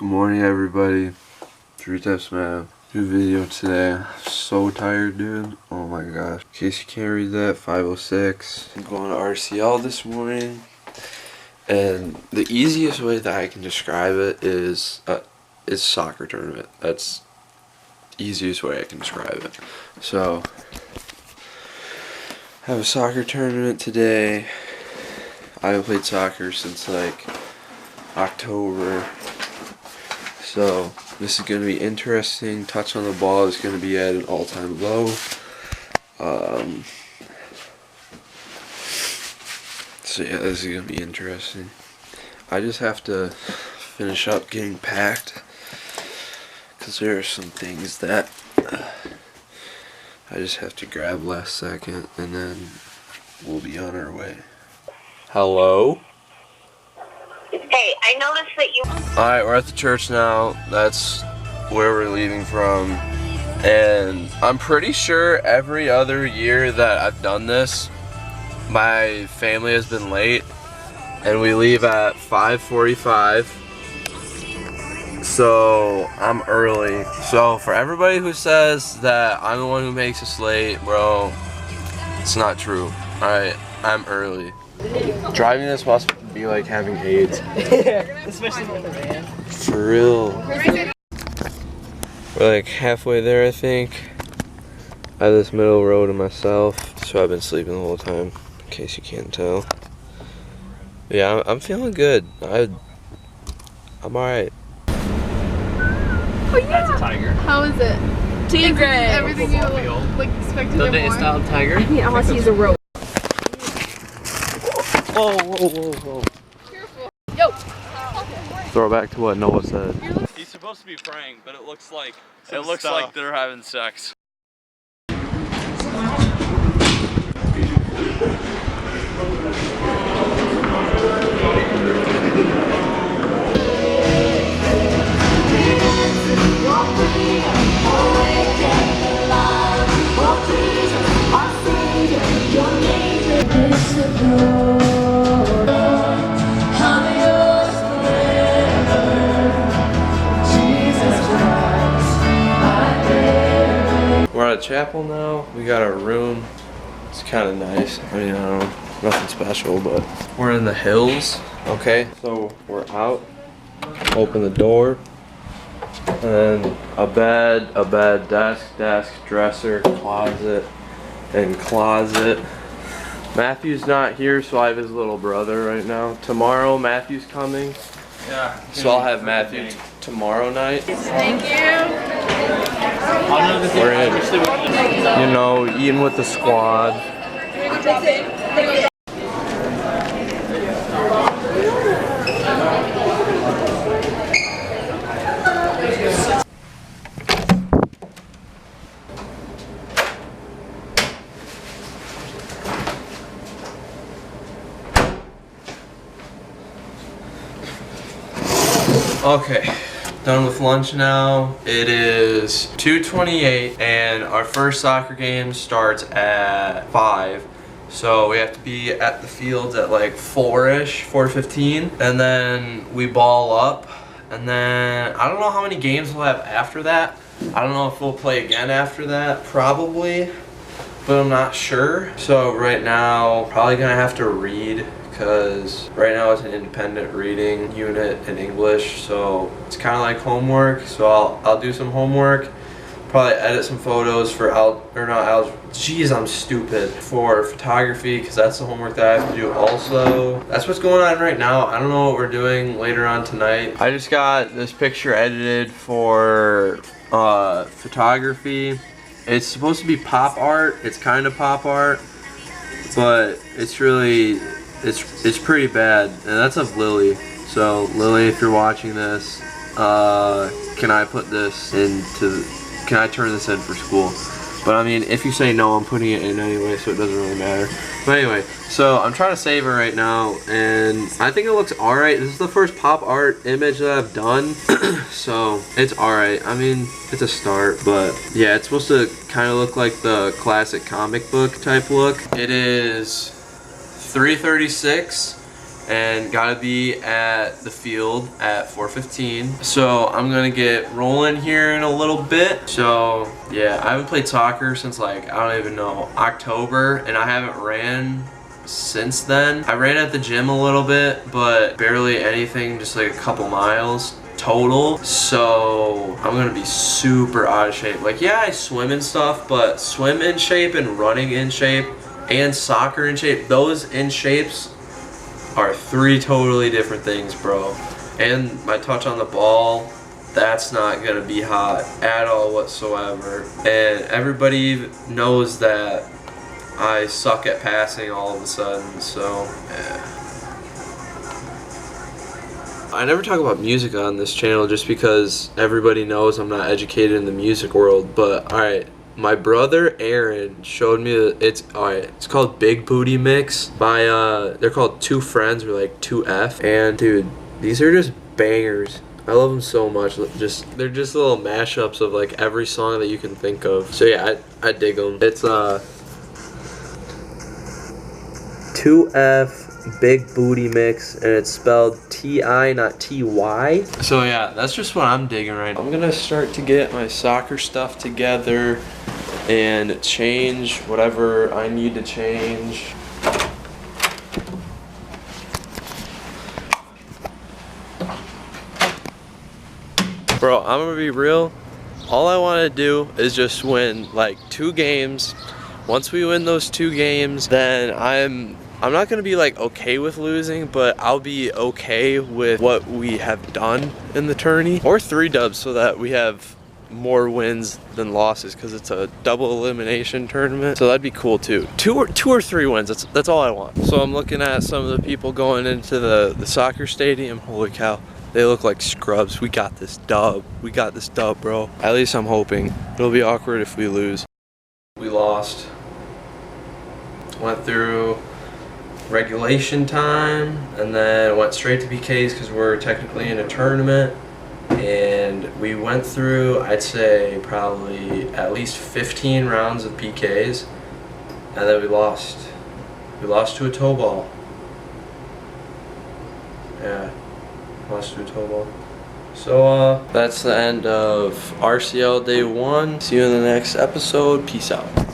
Good morning, everybody. 3 Tips Man. New video today. I'm so tired, dude. Oh my gosh. In case you can't read that, 5:06. I'm going to RCL this morning. And the easiest way that I can describe it is soccer tournament. That's the easiest way I can describe it. So, I have a soccer tournament today. I haven't played soccer since like October. So this is going to be interesting. Touch on the ball is going to be at an all-time low. So yeah, this is going to be interesting. I just have to finish up getting packed because there are some things that I just have to grab last second, and then we'll be on our way. Hello? Hey, I noticed that you... Alright, we're at the church now. That's where we're leaving from. And I'm pretty sure every other year that I've done this, my family has been late. And we leave at 5:45. So, I'm early. So, for everybody who says that I'm the one who makes us late, bro, it's not true. Alright, I'm early. Driving this must be like having AIDS. Especially with a van. For real. We're like halfway there, I think. I have this middle row to myself, so I've been sleeping the whole time, in case you can't tell. Yeah, I'm feeling good. I'm alright. Oh yeah! That's a tiger. How is it? Tigre! Everything you like expected The and day more? style tiger. I want to use a rope. Whoa, whoa, whoa, whoa. Careful. Yo! Throw it back to what Noah said. He's supposed to be praying, but it looks like they're having sex. We're at a chapel now. We got our room. It's kind of nice. I mean, I don't know, nothing special, but we're in the hills. Okay, so we're out. Open the door. And a bed, desk, dresser, closet, and closet. Matthew's not here, so I have his little brother right now. Tomorrow, Matthew's coming. yeah. So I'll have Matthew tomorrow night. Thank you. We're in, you know, eating with the squad. Okay, done with lunch now. It is 2:28 and our first soccer game starts at 5. So we have to be at the fields at like 4-ish, 4:15. And then we ball up. And then I don't know how many games we'll have after that. I don't know if we'll play again after that, probably. But I'm not sure. So right now, probably gonna have to read, because right now it's an independent reading unit in English, so it's kind of like homework. So I'll do some homework, probably edit some photos for I'm stupid, for photography, because that's the homework that I have to do also. That's what's going on right now. I don't know what we're doing later on tonight. I just got this picture edited for photography. It's supposed to be pop art. It's kind of pop art, but it's really it's pretty bad, and that's of Lily. So Lily, if you're watching this, can I put this into? Can I turn this in for school? But I mean, if you say no, I'm putting it in anyway, so it doesn't really matter. But anyway, so I'm trying to save it right now, and I think it looks alright. This is the first pop art image that I've done, so it's alright. I mean, it's a start, but yeah, it's supposed to kind of look like the classic comic book type look. It is 3:36, and gotta be at the field at 4:15. So I'm gonna get rolling here in a little bit. So yeah, I haven't played soccer since like, I don't even know, October, and I haven't ran since then. I ran at the gym a little bit, but barely anything, just like a couple miles total. So I'm gonna be super out of shape. Like, yeah, I swim and stuff, but swim in shape and running in shape and soccer in shape, those in shapes are 3 totally different things, bro. And my touch on the ball, that's not gonna be hot at all whatsoever. And everybody knows that I suck at passing all of a sudden, so yeah. I never talk about music on this channel just because everybody knows I'm not educated in the music world, but alright, my brother Aaron showed me it's called Big Booty Mix by they're called Two Friends, or like 2F, and dude, these are just bangers. I love them so much. They're just little mashups of like every song that you can think of. So yeah, I dig them. It's 2F Big Booty Mix, and it's spelled T-I, not T-Y. So yeah, that's just what I'm digging right now. I'm gonna start to get my soccer stuff together and change whatever I need to change. Bro, I'm gonna be real. All I want to do is just win like 2 games. Once we win those 2 games, then I'm not gonna be like okay with losing, but I'll be okay with what we have done in the tourney, or 3 dubs, so that we have more wins than losses, because it's a double elimination tournament. So that'd be cool too. 2 or 3 wins. That's all I want. So I'm looking at some of the people going into the soccer stadium. Holy cow, they look like scrubs. We got this dub. We got this dub, bro. At least I'm hoping. It'll be awkward if we lose. We lost. Went through regulation time and then went straight to PKs because we're technically in a tournament, and we went through, I'd say, probably at least 15 rounds of PKs, and then we lost to a toe ball. Yeah, lost to a toe ball. So that's the end of RCL day 1. See you in the next episode. Peace out.